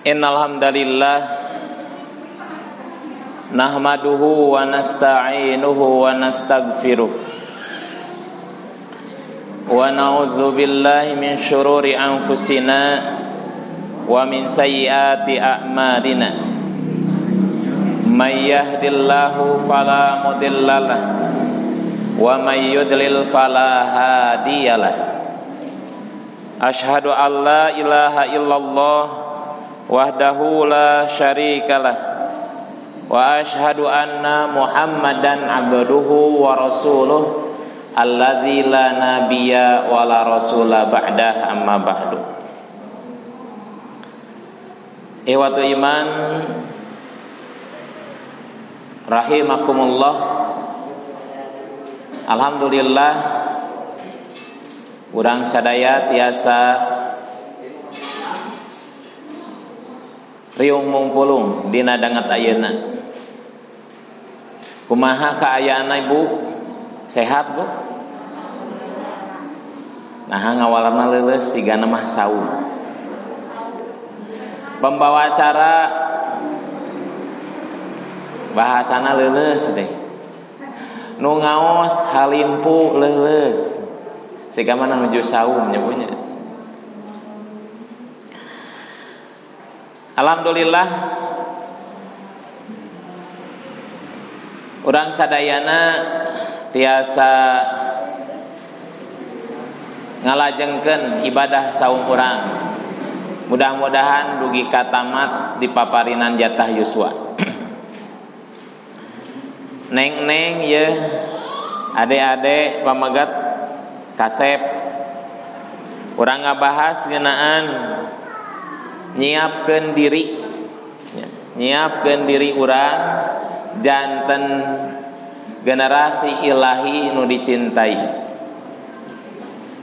Innal hamdalillah nahmaduhu wa nasta'inuhu wa nastaghfiruh wa na'udzu billahi min syururi anfusina wa min sayyiati a'malina. May yahdihillahu fala mudhillalah wa may yudlil fala hadiyalah. Asyhadu an la ilaha illallah wahdahu la syarikalah wa asyhadu anna Muhammadan abduhu wa rasuluh alladzi la nabiyya wa la rasula ba'dah, amma ba'du. Ihwatu iman rahimakumullah. Alhamdulillah urang sadaya tiasa riung mungpulung dina dangat ayeuna. Kumaha kaayaanna Ibu? Sehat Bu? Nah ngawalarna leuleus sigana mah saum. Pembawa acara bahasana leuleus deh. Nu ngaos halimpu leuleus. Siga mana nuju saum nyabunya. Alhamdulillah urang sadayana tiasa ngalajengkeun ibadah saum urang. Mudah-mudahan dugi katamat di paparinan jatah yuswa. Neng-neng ye, ade-ade pamagat kasep urang ngabahas ngeunaan nyiapkeun diri. Nyiapkeun diri urang janten generasi ilahi nu dicintai.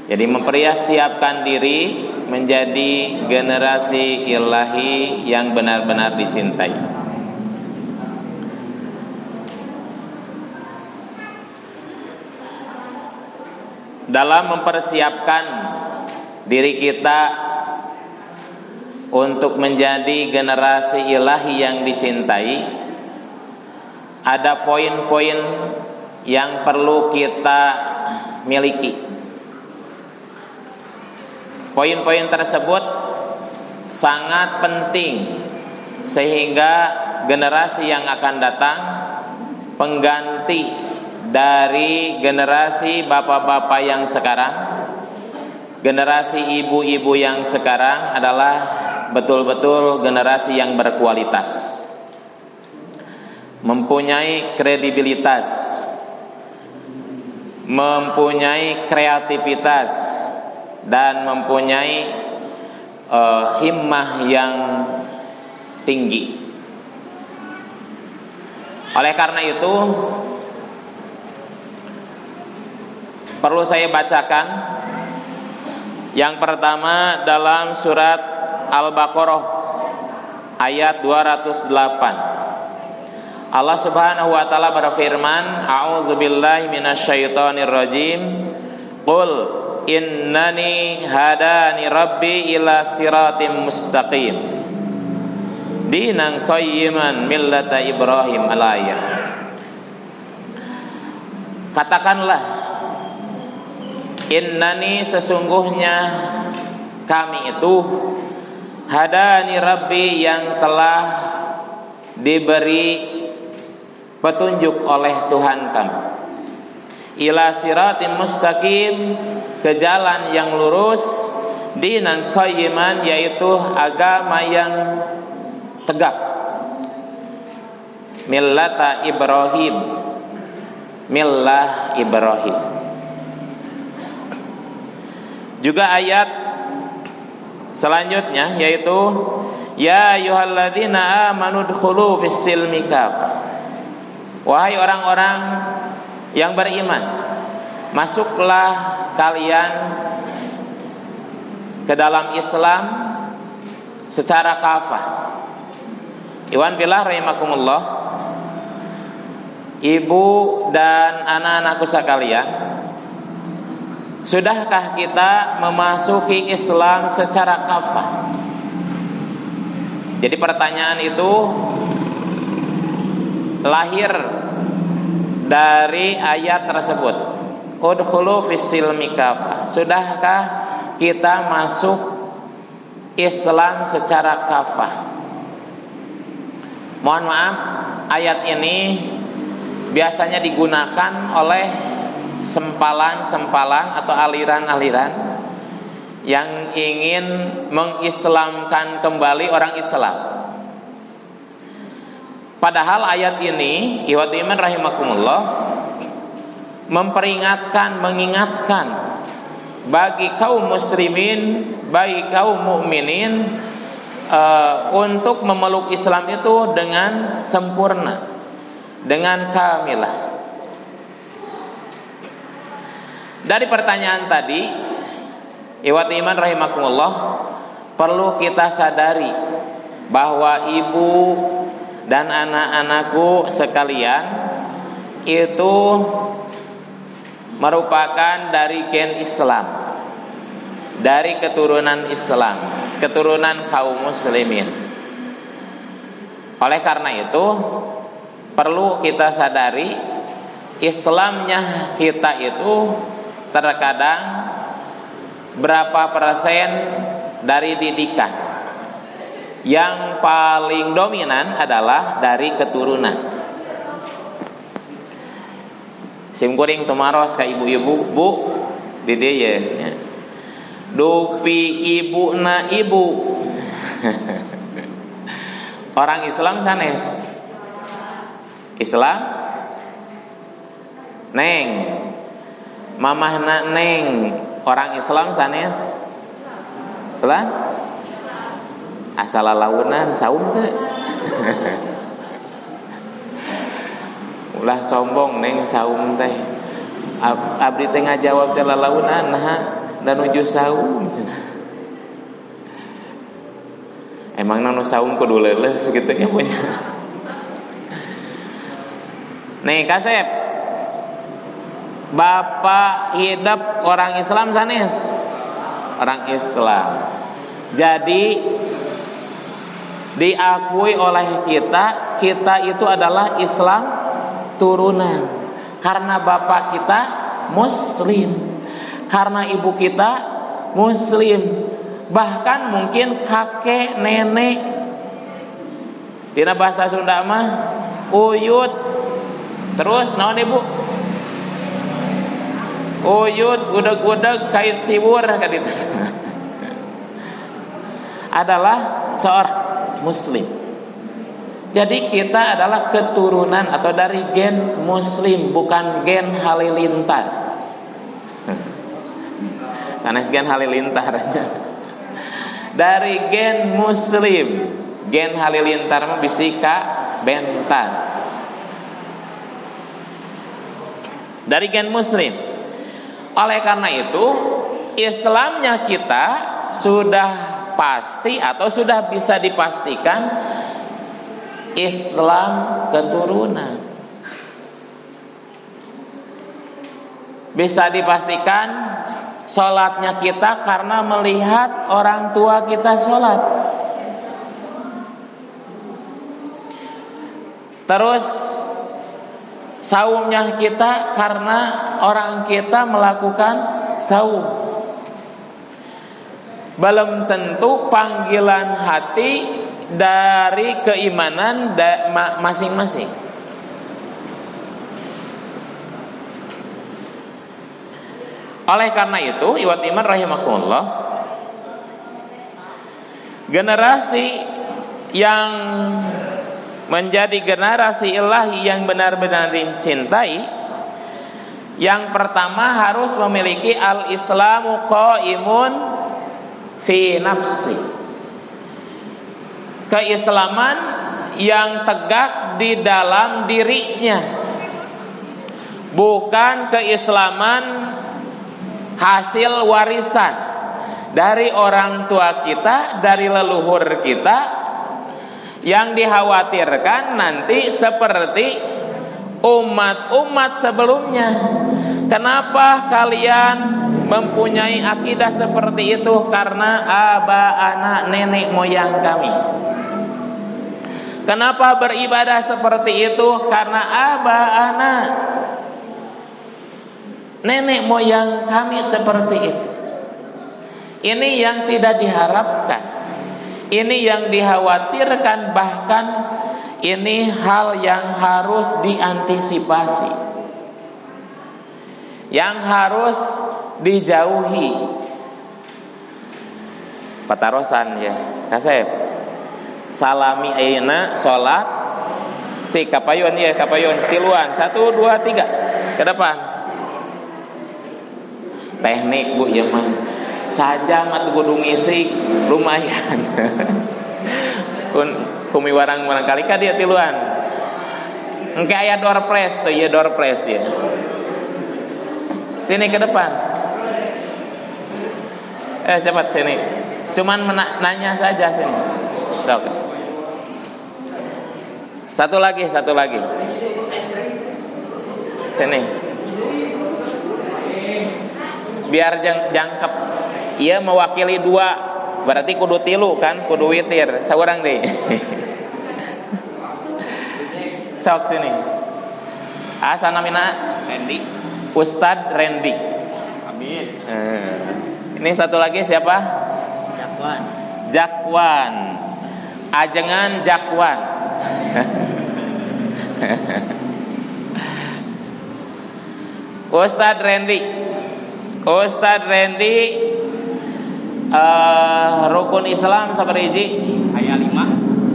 Jadi mempersiapkan diri menjadi generasi ilahi yang benar-benar dicintai. Dalam mempersiapkan diri kita untuk menjadi generasi ilahi yang dicintai, ada poin-poin yang perlu kita miliki. Poin-poin tersebut sangat penting sehingga generasi yang akan datang, pengganti dari generasi bapak-bapak yang sekarang, generasi ibu-ibu yang sekarang adalah betul-betul generasi yang berkualitas, mempunyai kredibilitas, mempunyai kreativitas, dan mempunyai himmah yang tinggi. Oleh karena itu perlu saya bacakan yang pertama dalam surat Al-Baqarah ayat 208. Allah Subhanahu wa taala berfirman, a'udzubillahi minasyaitonir rajim. Qul innani hadani rabbi ila siratim mustaqim dinan qayyiman millata Ibrahim al-ayah. Katakanlah, innani sesungguhnya kami itu hadani rabbi yang telah diberi petunjuk oleh Tuhan kami ila siratim mustaqim, ke jalan yang lurus, dinan qayyiman, yaitu agama yang tegak, millata Ibrahim, millah Ibrahim. Juga ayat selanjutnya yaitu ya ayyuhalladzina amanu dkhulu fis-silmi kafah. Wahai orang-orang yang beriman, masuklah kalian ke dalam Islam secara kafah. Iwan fillah rahimakumullah. Ibu dan anak-anakku sekalian, sudahkah kita memasuki Islam secara kafah? Jadi pertanyaan itu lahir dari ayat tersebut. Udkhulu fis-silmi kafah. Sudahkah kita masuk Islam secara kafah? Mohon maaf, ayat ini biasanya digunakan oleh sempalan-sempalan atau aliran-aliran yang ingin mengislamkan kembali orang Islam. Padahal ayat ini, ikhwati iman rahimakumullah, memperingatkan, mengingatkan bagi kaum muslimin, bagi kaum mukminin untuk memeluk Islam itu dengan sempurna, dengan kamilah. Dari pertanyaan tadi, ikhwati iman rahimakumullah, perlu kita sadari bahwa ibu dan anak-anakku sekalian itu merupakan dari gen Islam, dari keturunan Islam, keturunan kaum muslimin. Oleh karena itu perlu kita sadari Islamnya kita itu terkadang berapa persen dari didikan. Yang paling dominan adalah dari keturunan. Simkuring tumaros ka ibu-ibu, bu, di dia ya. Dupi ibu na ibu. Orang Islam sanes. Islam neng. Mamahna neng. Orang Islam sanes. Betul? Asal launan saum teh. Ulah sombong neng saum teh. Abdi teh ngajawab teh lalaunan nah dan nuju saum. Emang nu saum kudu leuleus kitu nya punya. Nih Kasep. Bapak hidup orang Islam sanes. Orang Islam. Jadi diakui oleh kita itu adalah Islam turunan. Karena bapak kita muslim, karena ibu kita muslim, bahkan mungkin kakek nenek. Dina bahasa Sunda mah uyut. Terus naon ibu? Uyut, gudeg-gudeg, kait siwur kan itu. Adalah seorang muslim. Jadi kita adalah keturunan atau dari gen muslim, bukan gen halilintar. Sanes gen halilintar. Dari gen muslim. Gen halilintar mah bisika bentar. Dari gen muslim. Oleh karena itu, Islamnya kita sudah pasti atau sudah bisa dipastikan Islam keturunan. Bisa dipastikan sholatnya kita karena melihat orang tua kita sholat. Terus saumnya kita karena orang kita melakukan saum. Belum tentu panggilan hati dari keimanan masing-masing. Oleh karena itu, ikhwati iman rahimakumullah, generasi yang menjadi generasi ilahi yang benar-benar dicintai, yang pertama harus memiliki al-islamu qaimun fi nafsi, keislaman yang tegak di dalam dirinya, bukan keislaman hasil warisan dari orang tua kita, dari leluhur kita, yang dikhawatirkan nanti seperti umat-umat sebelumnya. Kenapa kalian mempunyai akidah seperti itu? Karena aba, anak, nenek moyang kami. Kenapa beribadah seperti itu? Karena aba ana, nenek moyang kami seperti itu. Ini yang tidak diharapkan, ini yang dikhawatirkan, bahkan ini hal yang harus diantisipasi, yang harus dijauhi. Patarosan ya, Kasep. Salami ayeuna salat. Cik kapayun ya, kapayun tiluan. 1 2 3 ke depan. Teknik Bu ya mah. Sajam atuh kudu ngisi lumayan. Kumi warang kali ka dia tiluan. Engke aya door press tuh ya, door press ya. Sini ke depan. Cepat sini. Cuman nanya saja sini. Sok. Satu lagi. Sini. Biar jangkep. Ia mewakili 2, berarti kudu 3 kan, kudu witir. Saurang deh. Sok sini. Asa namina Randy. Ustad Randy. Amin. Ini satu lagi siapa? Jakwan. Ajengan Jakwan. Ustad Randy. Rukun Islam sabariji?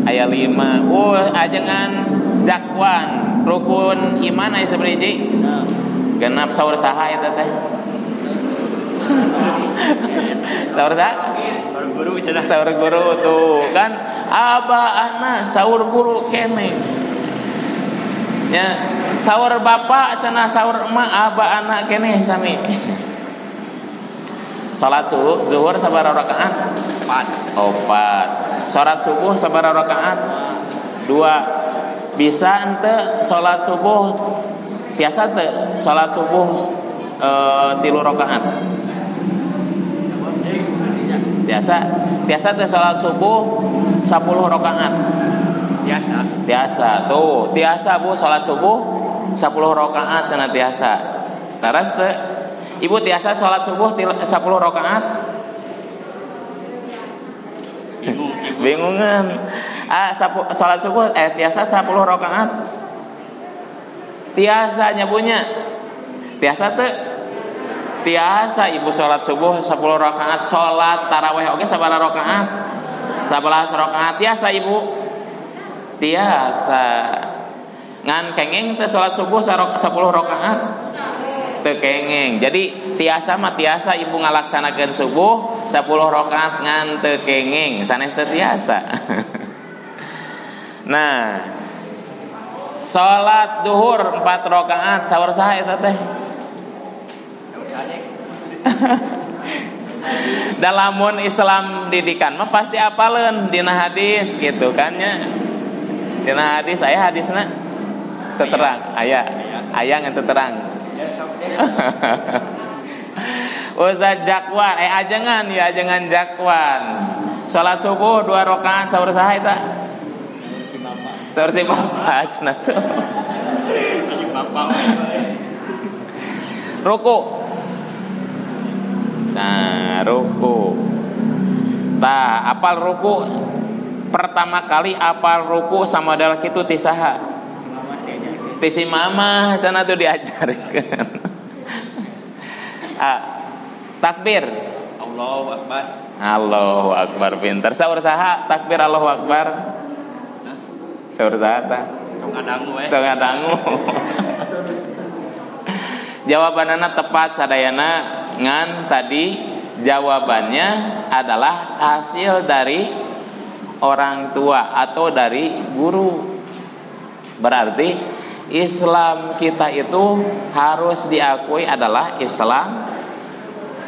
Aya 5. Ajengan Jakwan. Rukun iman aya sabariji? Genap saur saha eta teh? Saur saha? Saur guru tuh kan aba ana saur guru kene. Ya, saur bapak cenah saur emak aba ana kene sami. Salat zuhur sabaraha rakaat? 4. Salat subuh sabaraha rakaat? 2. Bisa ente salat subuh tiasa teu salat subuh 3 rakaat? Tiasa teh salat subuh 10 rakaat. Tiasa tuh, tiasa Bu salat subuh 10 rakaat cenah tiasa. Laras teh Ibu tiasa salat subuh 10 rakaat? Bingungan. Salat subuh tiasa 10 rakaat? Tiasa nyabunya. Tiasa teh? Tiasa Ibu salat subuh 10 rakaat, salat tarawih oge sabaraha rakaat? 11 rakaat. Tiasa Ibu? Tiasa. Ngan kengeng teh salat subuh 10 rakaat? Teu kengeng. Jadi tiasa mah tiasa Ibu ngalaksanakeun subuh 10 rakaat ngan teu kengeng, sanes teu tiasa. Nah, salat duhur 4 rakaat saur saha eta teh? Dalamun Islam didikan mah pasti apaleun dina hadis gitu kan nya. Dina hadis aya hadisna teu terang, aya ngan teu terang. Ustaz Jakwan, ajengan Jakwan. Salat subuh 2 rakaat saur saha eta? Saur si Bapak cenah tuh. Ruku. Nah, ruku. Tah, apal ruku pertama kali apal ruku sama adalah kitu ti saha? Ti si mama cenah tuh diajarkeun. Takbir Allahu Akbar pinter. Saur saha takbir Allahu Akbar? Saur saha tah? Sok ngadangu. Jawabanana tepat sadayana ngan tadi jawabannya adalah hasil dari orang tua atau dari guru. Berarti Islam kita itu harus diakui adalah Islam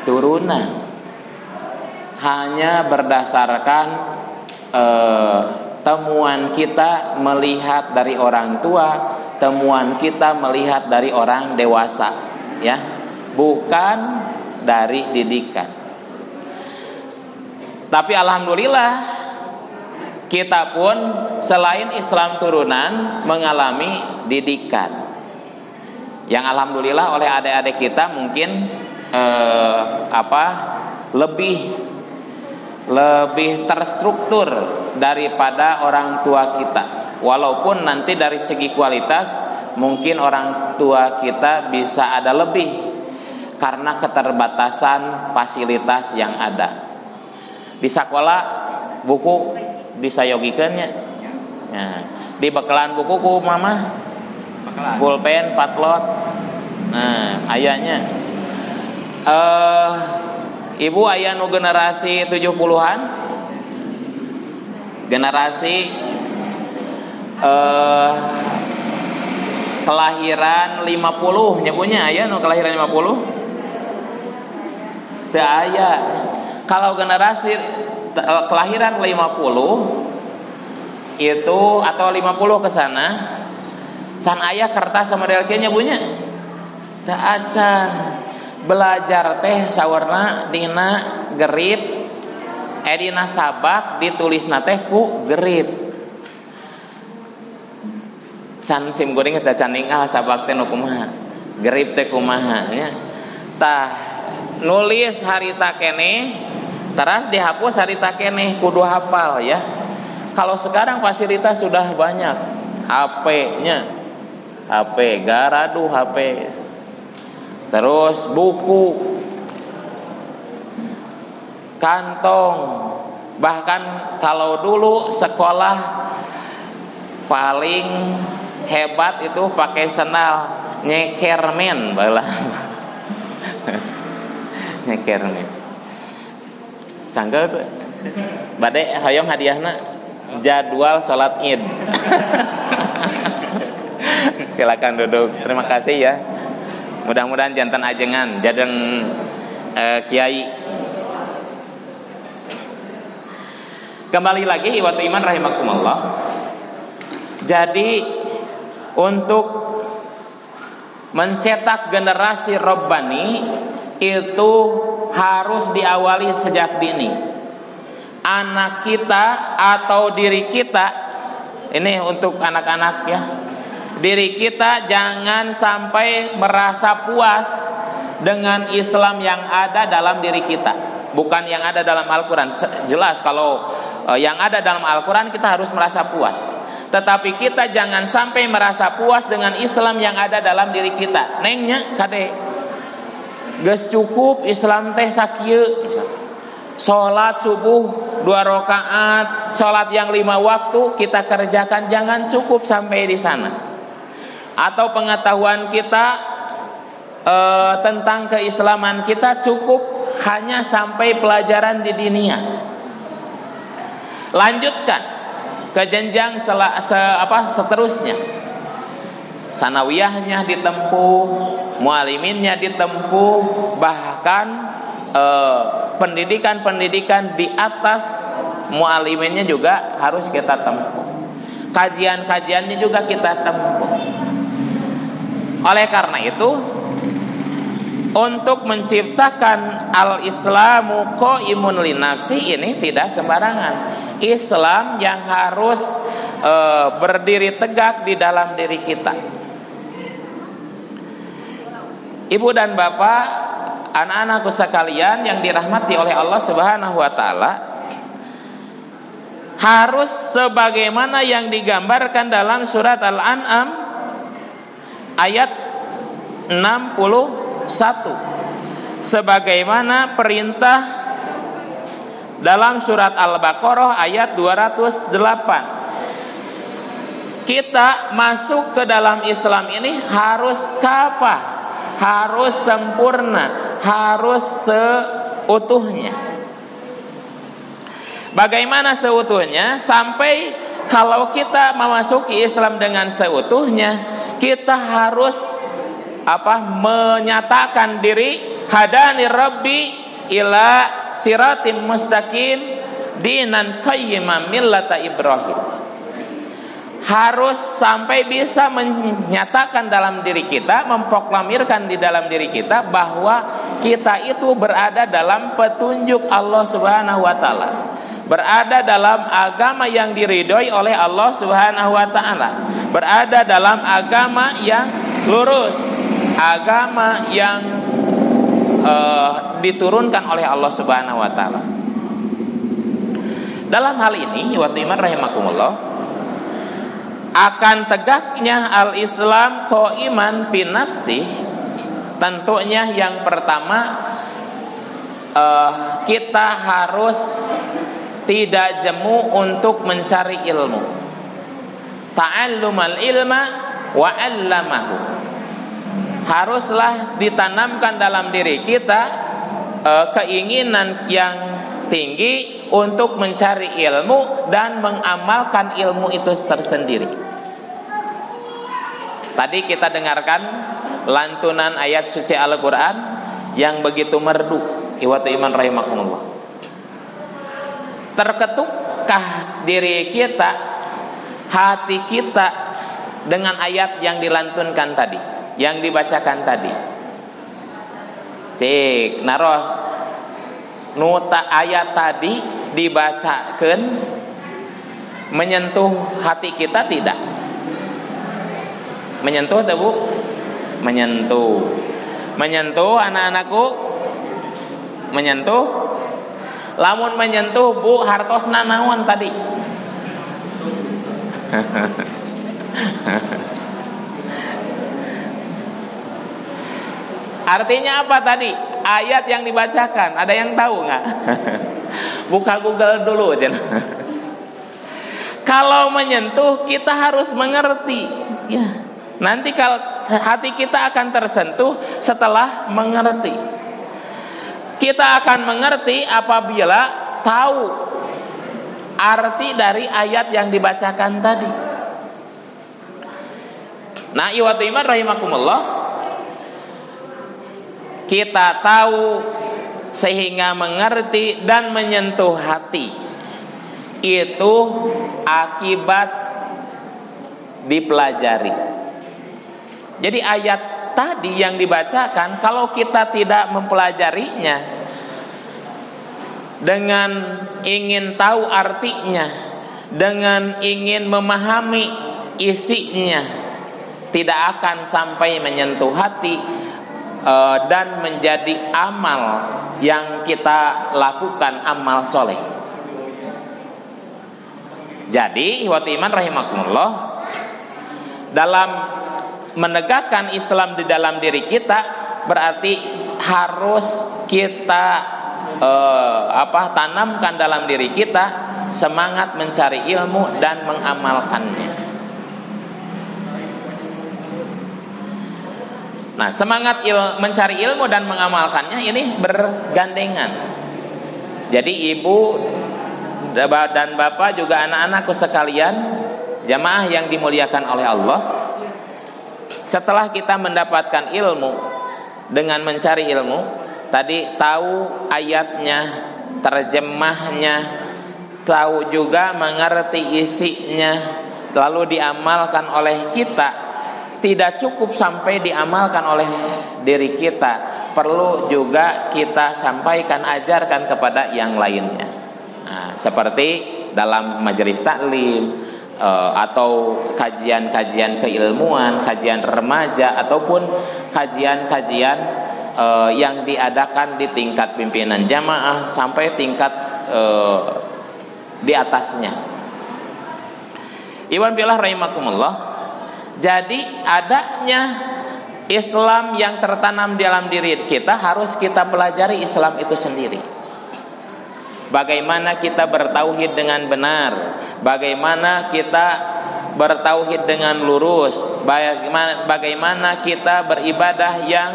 turunan. Hanya berdasarkan temuan kita melihat dari orang tua, temuan kita melihat dari orang dewasa, ya, bukan dari didikan. Tapi alhamdulillah kita pun selain Islam turunan mengalami didikan yang alhamdulillah oleh adik-adik kita mungkin lebih terstruktur daripada orang tua kita. Walaupun nanti dari segi kualitas mungkin orang tua kita bisa ada lebih karena keterbatasan fasilitas yang ada. Di sekolah buku disayogikannya. Nah, di bekalan buku ku mama pulpen, patlot. Nah, ayahnya ibu aya nu generasi 70-an. Generasi kelahiran 50 nyebutnya aya nu kelahiran 50? Teu aya. Kalau generasi kelahiran 50 itu atau 50 ke sana can aya kertas sama model kieu nyebutnya? Teu acan. Belajar teh sawarna dina gerip dina sabak ditulisna teh ku gerip. Can sim goreng teh can ningal sabak teh nu kumaha, gerip teh kumaha nya. Tah nulis harita keneh teras dihapus harita keneh kudu hafal ya. Kalau sekarang fasilitas sudah banyak, HP-nya, HP garadu, HP terus buku, kantong. Bahkan kalau dulu sekolah paling hebat itu pakai sendal nyekermen balah. Nyekermen. Canggel tuh. Bade hayong hadiahna jadwal salat Id. Silakan duduk. Terima kasih ya. Mudah-mudahan jantan ajengan jadeng kiai. Kembali lagi iwatu iman rahimakumullah. Jadi untuk mencetak generasi Rabbani itu harus diawali sejak dini. Anak kita atau diri kita, ini untuk anak-anak ya, diri kita jangan sampai merasa puas dengan Islam yang ada dalam diri kita, bukan yang ada dalam Al-Quran. Jelas kalau yang ada dalam Al-Quran kita harus merasa puas, tetapi kita jangan sampai merasa puas dengan Islam yang ada dalam diri kita. Nengnya kade geus cukup Islam teh sakieu, salat subuh 2 rakaat, salat yang 5 waktu kita kerjakan, jangan cukup sampai di sana. Atau pengetahuan kita tentang keislaman kita cukup hanya sampai pelajaran di dunia. Lanjutkan ke jenjang seterusnya. Sanawiyahnya ditempuh, mualiminnya ditempuh, bahkan pendidikan-pendidikan di atas mualiminnya juga harus kita tempuh. Kajian-kajiannya juga kita tempuh. Oleh karena itu, untuk menciptakan al-islamu qaimun linafsi ini tidak sembarangan. Islam yang harus berdiri tegak di dalam diri kita. Ibu dan bapak, anak-anakku sekalian yang dirahmati oleh Allah Subhanahu wa taala, harus sebagaimana yang digambarkan dalam surat Al-An'am ayat 61, sebagaimana perintah dalam surat Al-Baqarah ayat 208. Kita masuk ke dalam Islam ini harus kafah, harus sempurna, harus seutuhnya. Bagaimana seutuhnya? Sampai kalau kita memasuki Islam dengan seutuhnya, kita harus menyatakan diri hadani rabbi ila siratin mustaqim dinan qayyimam millata Ibrahim. Harus sampai bisa menyatakan dalam diri kita, memproklamirkan di dalam diri kita bahwa kita itu berada dalam petunjuk Allah Subhanahu wa taala. berada dalam agama yang diridhoi oleh Allah Subhanahu wa taala, berada dalam agama yang lurus, agama yang diturunkan oleh Allah Subhanahu wa taala. Dalam hal ini, wa iman rahimakumullah, akan tegaknya al-Islam qaiman bi nafsi, tentunya yang pertama kita harus tidak jemu untuk mencari ilmu. Ta'allumal ilma wa 'allamahu. Haruslah ditanamkan dalam diri kita keinginan yang tinggi untuk mencari ilmu dan mengamalkan ilmu itu tersendiri. Tadi kita dengarkan lantunan ayat suci Al-Quran yang begitu merdu. Iwatu iman rahimakumullah. Terketukkah diri kita, hati kita dengan ayat yang dilantunkan tadi, yang dibacakan tadi? Cik naros nuta ayat tadi dibacakan menyentuh hati kita tidak? Menyentuh atau bu? Menyentuh anak-anakku? Menyentuh? Lamun menyentuh bu hartosna naon tadi? Artinya apa tadi? Ayat yang dibacakan, ada yang tahu nggak? Buka Google dulu aja. Kalau menyentuh kita harus mengerti, ya. Nanti kalau hati kita akan tersentuh setelah mengerti. Kita akan mengerti apabila tahu arti dari ayat yang dibacakan tadi. Nah, iwatu iman rahimakumullah, kita tahu sehingga mengerti dan menyentuh hati, itu akibat dipelajari. Jadi ayat tadi yang dibacakan, kalau kita tidak mempelajarinya dengan ingin tahu artinya, dengan ingin memahami isinya, tidak akan sampai menyentuh hati dan menjadi amal yang kita lakukan, amal soleh. Jadi ihwati iman rahimakumullah, dalam menegakkan Islam di dalam diri kita berarti harus kita tanamkan dalam diri kita semangat mencari ilmu dan mengamalkannya. Nah, semangat mencari ilmu dan mengamalkannya ini bergandengan. Jadi ibu dan bapak juga anak-anakku sekalian, jamaah yang dimuliakan oleh Allah, setelah kita mendapatkan ilmu dengan mencari ilmu, tadi tahu ayatnya, terjemahnya, tahu juga mengerti isinya, lalu diamalkan oleh kita. Tidak cukup sampai diamalkan oleh diri kita, perlu juga kita sampaikan, ajarkan kepada yang lainnya. Nah, seperti dalam majelis taklim, atau kajian-kajian keilmuan, kajian remaja, ataupun kajian-kajian yang diadakan di tingkat pimpinan jamaah sampai tingkat di atasnya. Iwan fillah rahimakumullah. Jadi adanya Islam yang tertanam dalam diri kita harus kita pelajari Islam itu sendiri. Bagaimana kita bertauhid dengan benar, bagaimana kita bertauhid dengan lurus, bagaimana kita beribadah yang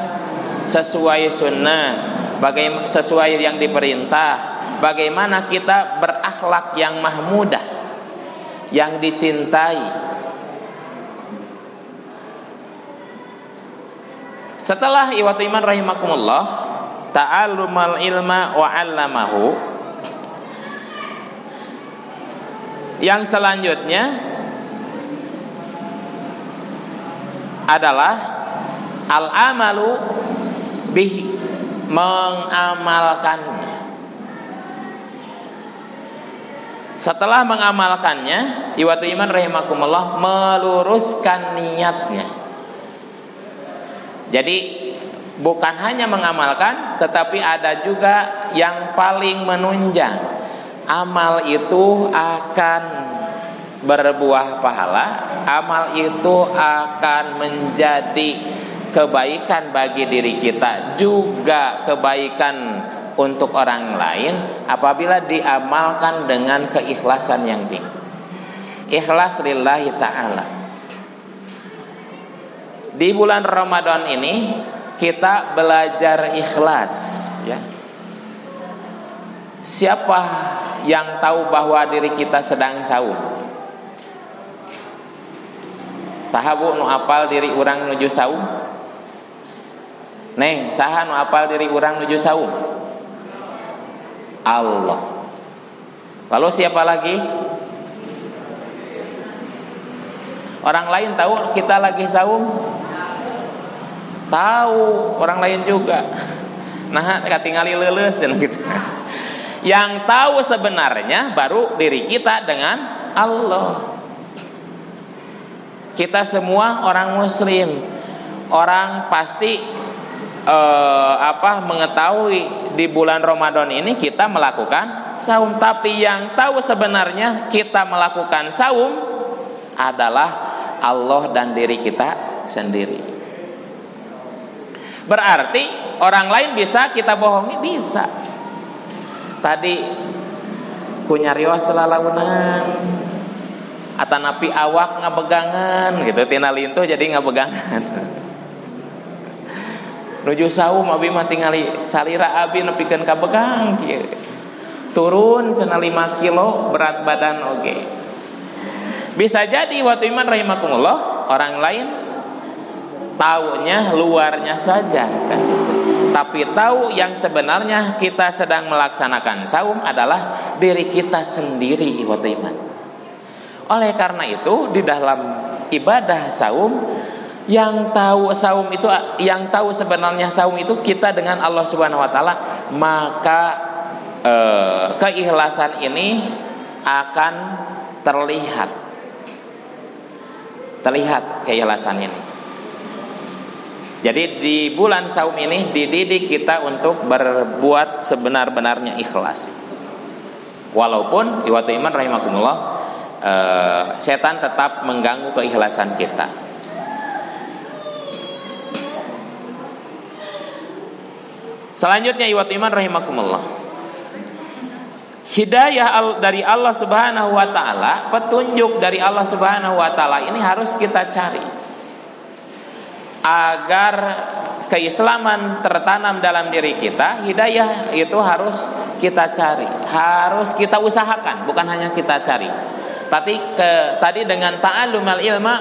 sesuai sunnah, bagaimana sesuai yang diperintah, bagaimana kita berakhlak yang mahmudah, yang dicintai. Setelah iwatu iman rahimakumullah, ta'allumal ilma wa 'allamahu, yang selanjutnya adalah al-amalu bihi, mengamalkannya. Setelah mengamalkannya, iwatu iman rahimakumullah, meluruskan niatnya. Jadi bukan hanya mengamalkan, tetapi ada juga yang paling menunjang. Amal itu akan berbuah pahala, amal itu akan menjadi kebaikan bagi diri kita, juga kebaikan untuk orang lain apabila diamalkan dengan keikhlasan yang tinggi. Ikhlas lillahi ta'ala. Di bulan Ramadan ini kita belajar ikhlas, ya. Siapa yang tahu bahwa diri kita sedang saum? Sahabu nu apal diri urang nuju saum? Neng, saha nu apal diri urang nuju saum? Allah. Lalu siapa lagi? Orang lain tahu kita lagi saum? Tahu, orang lain juga. Nah, katingali leuleus gitu. Yang tahu sebenarnya baru diri kita dengan Allah. Kita semua orang muslim. Orang pasti mengetahui di bulan Ramadan ini kita melakukan saum, tapi yang tahu sebenarnya kita melakukan saum adalah Allah dan diri kita sendiri. Berarti orang lain bisa kita bohongi, bisa. Tadi kunyarios selalaunan atanapi awak ngabegangan gitu, tina lintuh jadi ngabegangan. Nuju saum abi mah tingali salira abi nepikeun ka begang kieu. Turun cenah 5 kilo berat badan oge. Bisa jadi waktu iman rahimakumullah orang lain taunya luarnya saja kan. Tapi tahu yang sebenarnya kita sedang melaksanakan saum adalah diri kita sendiri waktu iman. Oleh karena itu di dalam ibadah saum, yang tahu saum itu, yang tahu sebenarnya saum itu kita dengan Allah Subhanahu wa taala, maka keikhlasan ini akan terlihat keikhlasan ini. Jadi di bulan saum ini dididik kita untuk berbuat sebenar-benarnya ikhlas. Walaupun iwatu iman rahimakumullah, setan tetap mengganggu keikhlasan kita. Selanjutnya iwat iman rahimakumullah, hidayah dari Allah Subhanahu wa taala, petunjuk dari Allah Subhanahu wa taala ini harus kita cari agar keislaman tertanam dalam diri kita. Hidayah itu harus kita cari, harus kita usahakan, bukan hanya kita cari. Tapi tadi dengan ta'allumal ilma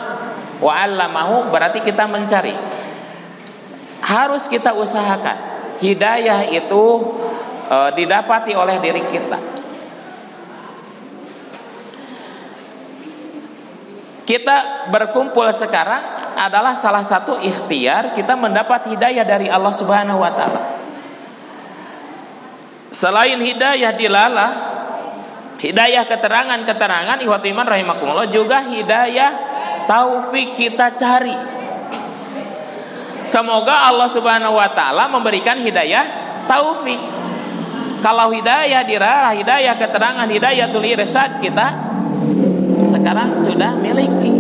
wa 'allamahu berarti kita mencari. Harus kita usahakan. Hidayah itu didapati oleh diri kita. Kita berkumpul sekarang adalah salah satu ikhtiar kita mendapat hidayah dari Allah Subhanahu wa taala. Selain hidayah dilalah, hidayah keterangan-keterangan ikhwati iman rahimakumullah, juga hidayah taufik kita cari. Semoga Allah Subhanahu wa taala memberikan hidayah taufik. Kalau hidayah diralah, hidayah keterangan, hidayatul irsyad kita sekarang sudah miliki.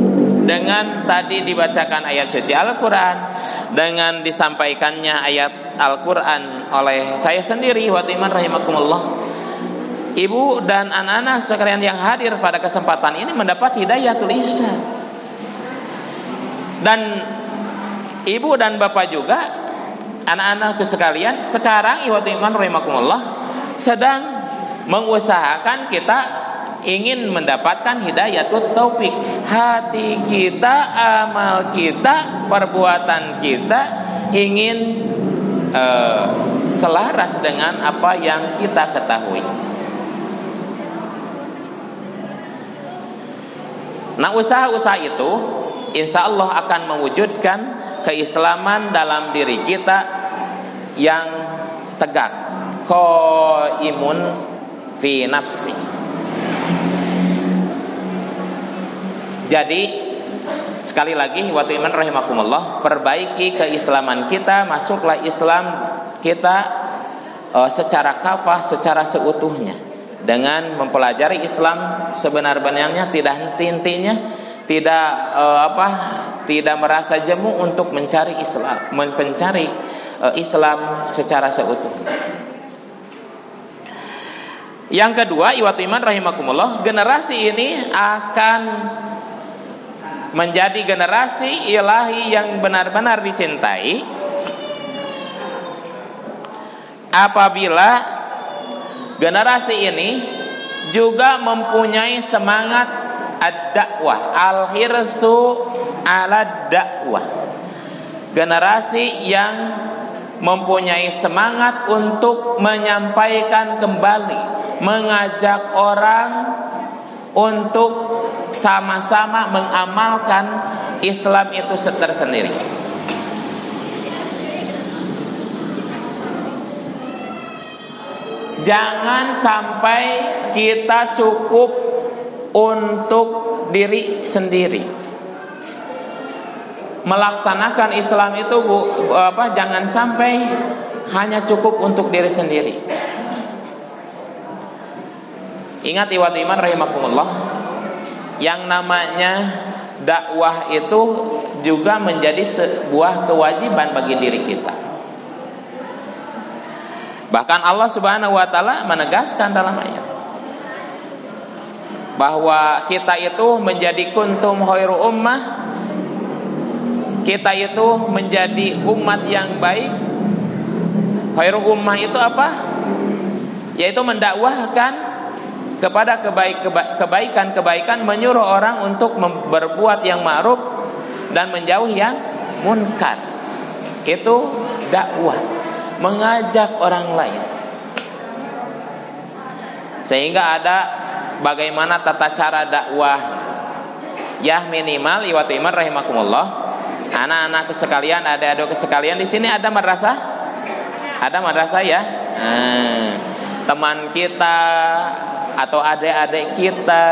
Dengan tadi dibacakan ayat suci Al-Qur'an, dengan disampaikannya ayat Al-Qur'an oleh saya sendiri wa iman rahimakumullah. Ibu dan anak-anak sekalian yang hadir pada kesempatan ini mendapat hidayatul irsyad. Dan ibu dan bapak juga, anak-anakku sekalian, sekarang iwatu iman rahimakumullah sedang mengusahakan kita ingin mendapatkan hidayatul taufik. Hati kita, amal kita, perbuatan kita ingin selaras dengan apa yang kita ketahui. Nah, usaha-usaha itu insya Allah akan mewujudkan keislaman dalam diri kita yang tegak, qaimun fi nafsi. Jadi sekali lagi wa iman rahimakumullah, perbaiki keislaman kita, masuklah Islam kita secara kafah, secara seutuhnya, dengan mempelajari Islam sebenar-benarnya, tidak henti-hentinya, tidak merasa jemu untuk mencari Islam secara seutuhnya. Yang kedua, iwat iman rahimakumullah, generasi ini akan menjadi generasi ilahi yang benar-benar dicintai apabila generasi ini juga mempunyai semangat ad-dakwah, al-hirsu ala dakwah. Generasi yang mempunyai semangat untuk menyampaikan kembali, mengajak orang untuk sama-sama mengamalkan Islam itu tersendiri. Jangan sampai kita cukup untuk diri sendiri. Melaksanakan Islam itu jangan sampai hanya cukup untuk diri sendiri. Ingat iwat iman rahimakumullah, yang namanya dakwah itu juga menjadi sebuah kewajiban bagi diri kita. Bahkan Allah Subhanahu wa taala menegaskan dalam ayat bahwa kita itu menjadi kuntum khairu ummah, kita itu menjadi umat yang baik. Khairu ummah itu apa? Yaitu mendakwahkan kepada kebaikan-kebaikan, menyuruh orang untuk berbuat yang ma'ruf dan menjauhi yang munkar. Itu dakwah, mengajak orang lain. Sehingga ada bagaimana tata cara dakwah. Ya minimal iwat iman rahimakumullah, anak-anakku sekalian, adik-adikku sekalian, di sini ada madrasah? Ada madrasah ya? Teman kita atau adik-adik kita,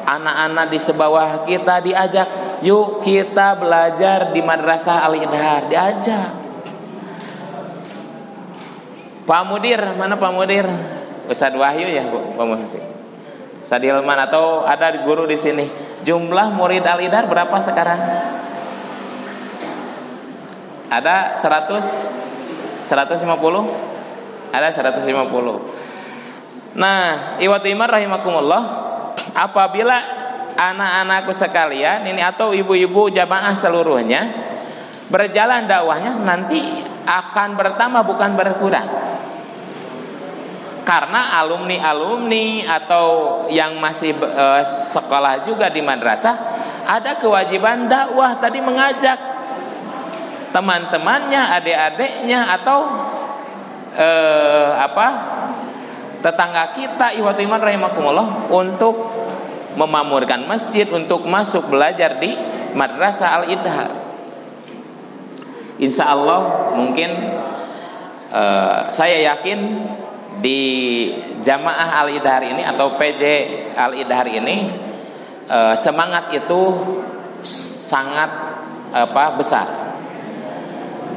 anak-anak di sebawah kita diajak, yuk kita belajar di Madrasah Al-Idhar, diajak. Pak Mudir, mana Pak Mudir? Ustadz Wahyu ya, Pak Mudir. Ustadz Hilman, atau ada guru di sini. Jumlah murid Al-Idhar berapa sekarang? Ada 100? 150? Ada 150. Nah, iwat iman rahimakumullah, apabila anak-anakku sekalian ini atau ibu-ibu jamaah seluruhnya berjalan dakwahnya, nanti akan bertambah bukan berkurang. Karena alumni-alumni atau yang masih sekolah juga di madrasah ada kewajiban dakwah, tadi mengajak teman-temannya, adik-adiknya atau tetangga kita, ikhwati iman rahimakumullah, untuk memamurkan masjid, untuk masuk belajar di Madrasah Al-Idhar. Insya Allah mungkin saya yakin di Jamaah Al-Idhar ini atau PJ Al-Idhar ini semangat itu sangat besar.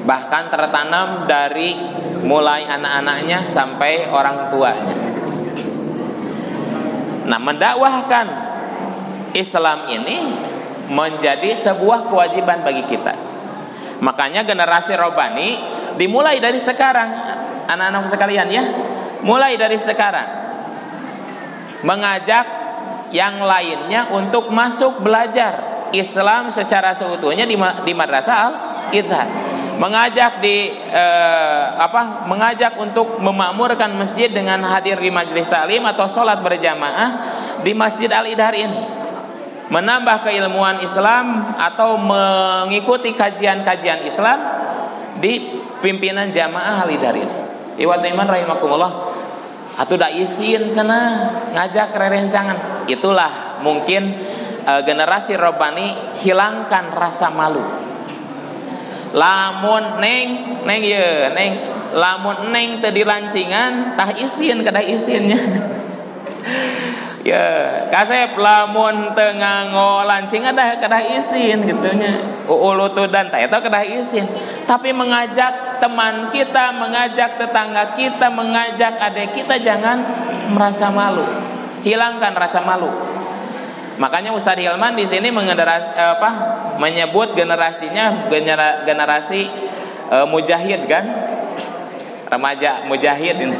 Bahkan tertanam dari mulai anak-anaknya sampai orang tuanya. Nah, mendakwahkan Islam ini menjadi sebuah kewajiban bagi kita. Makanya generasi Robani dimulai dari sekarang, anak-anak sekalian ya, mulai dari sekarang mengajak yang lainnya untuk masuk belajar Islam secara seutuhnya di Madrasah Al-Idhar. Mengajak mengajak untuk memakmurkan masjid dengan hadir di majelis taklim atau sholat berjamaah di Masjid Al-Idhar ini, menambah keilmuan Islam atau mengikuti kajian-kajian Islam di pimpinan jamaah Al-Idhar ini. Iwat iman rahimakumullah, atuh da isin cenah ngajak rerencangan. Itulah mungkin generasi Rabbani hilangkan rasa malu. Lamun neng lamun neng teu dilancingan tah isin kada isinnya. Ya, kasep lamun tengah ngolancing ada kedah izin gitunya. Ulutudan teh eta kedah izin. Tapi mengajak teman kita, mengajak tetangga kita, mengajak adik kita jangan merasa malu. Hilangkan rasa malu. Makanya Ustaz Hilman di sini menyebut generasinya generasi mujahid kan? Remaja mujahid ini.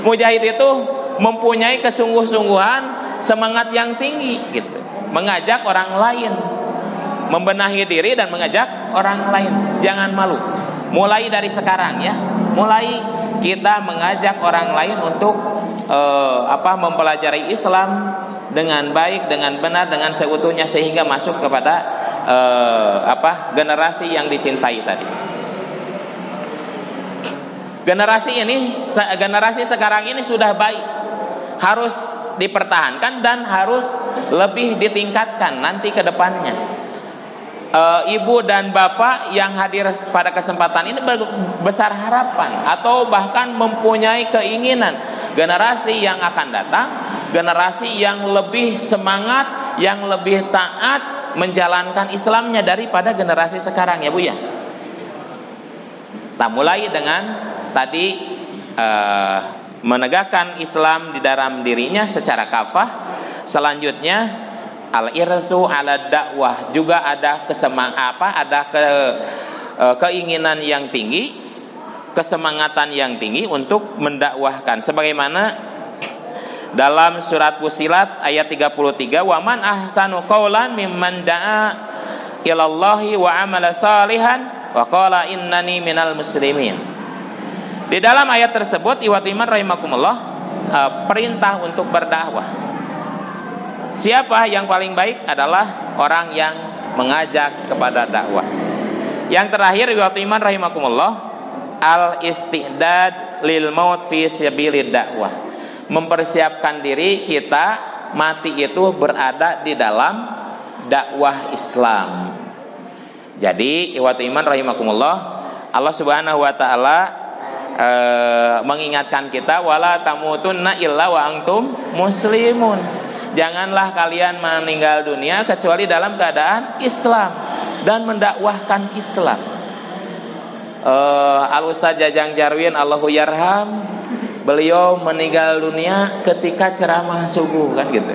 Mujahid itu mempunyai kesungguh-sungguhan, semangat yang tinggi gitu. Mengajak orang lain, membenahi diri dan mengajak orang lain. Jangan malu. Mulai dari sekarang ya. Mulai kita mengajak orang lain untuk mempelajari Islam dengan baik, dengan benar, dengan seutuhnya sehingga masuk kepada generasi yang dicintai tadi. Generasi sekarang ini sudah baik, harus dipertahankan dan harus lebih ditingkatkan nanti ke depannya. Ibu dan bapak yang hadir pada kesempatan ini besar harapan atau bahkan mempunyai keinginan generasi yang akan datang, generasi yang lebih semangat, yang lebih taat menjalankan Islamnya daripada generasi sekarang ya Bu ya. Nah, mulai dengan tadi menegakkan Islam di dalam dirinya secara kafah. Selanjutnya al-irsu ala dakwah, juga ada keinginan yang tinggi, kesemangatan yang tinggi untuk mendakwahkan sebagaimana dalam surat Fussilat ayat 33, wa man ahsanu qaulan mimman da'a ilallahi wa amala salihan wa qala innani minal muslimin. Di dalam ayat tersebut iman rahimakumullah perintah untuk berdakwah. Siapa yang paling baik adalah orang yang mengajak kepada dakwah. Yang terakhir iman rahimakumullah al-istidad lil maut fi sabilid dakwah. Mempersiapkan diri kita mati itu berada di dalam dakwah Islam. Jadi iman rahimakumullah, Allah Subhanahu wa taala mengingatkan kita wala tamutunna illa wa antum muslimun. Janganlah kalian meninggal dunia kecuali dalam keadaan Islam dan mendakwahkan Islam. Al-Ustaz Jajang Jarwin Allahu yarham, beliau meninggal dunia ketika ceramah subuh kan gitu.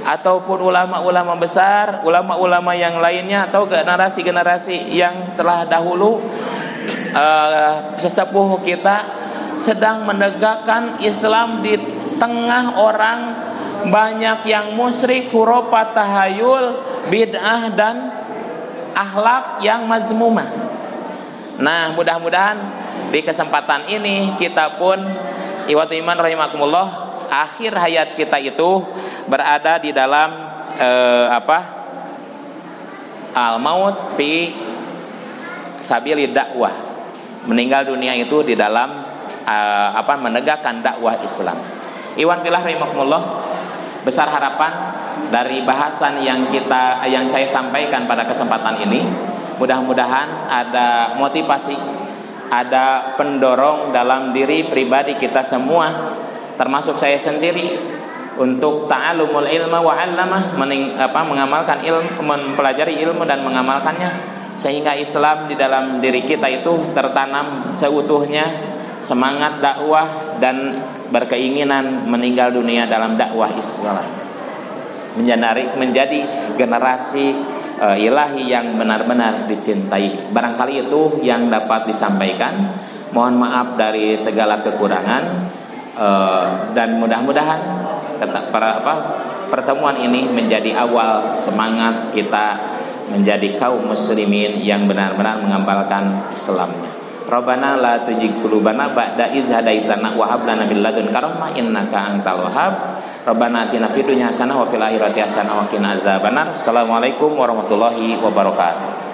Ataupun ulama-ulama besar, ulama-ulama yang lainnya atau generasi-generasi yang telah dahulu, sesepuh kita sedang menegakkan Islam di tengah orang banyak yang musyrik, khurafat, tahayul, bid'ah dan akhlak yang mazmumah. Nah, mudah-mudahan di kesempatan ini kita pun iman rahimakumullah akhir hayat kita itu berada di dalam al-maut fi sabilid dakwah. Meninggal dunia itu di dalam menegakkan dakwah Islam. Iwan fillah rahimakumullah, besar harapan dari bahasan yang saya sampaikan pada kesempatan ini, mudah-mudahan ada motivasi, ada pendorong dalam diri pribadi kita semua, termasuk saya sendiri, untuk ta'allumul ilma wa 'allamah, mengamalkan ilmu, mempelajari ilmu dan mengamalkannya, sehingga Islam di dalam diri kita itu tertanam seutuhnya, semangat dakwah dan berkeinginan meninggal dunia dalam dakwah Islam, menjadi generasi ilahi yang benar-benar dicintai. Barangkali itu yang dapat disampaikan. Mohon maaf dari segala kekurangan, dan mudah-mudahan pertemuan ini menjadi awal semangat kita menjadi kaum muslimin yang benar-benar mengamalkan Islamnya. Rabbana la tuzigh qulubana ba'da idh hadaitana wa hab lana min ladunka rahmah innaka antal wahhab. Rabbana atina fid dunya hasanah wa fil akhirati hasanah wa qina azabannar. Assalamualaikum warahmatullahi wabarakatuh.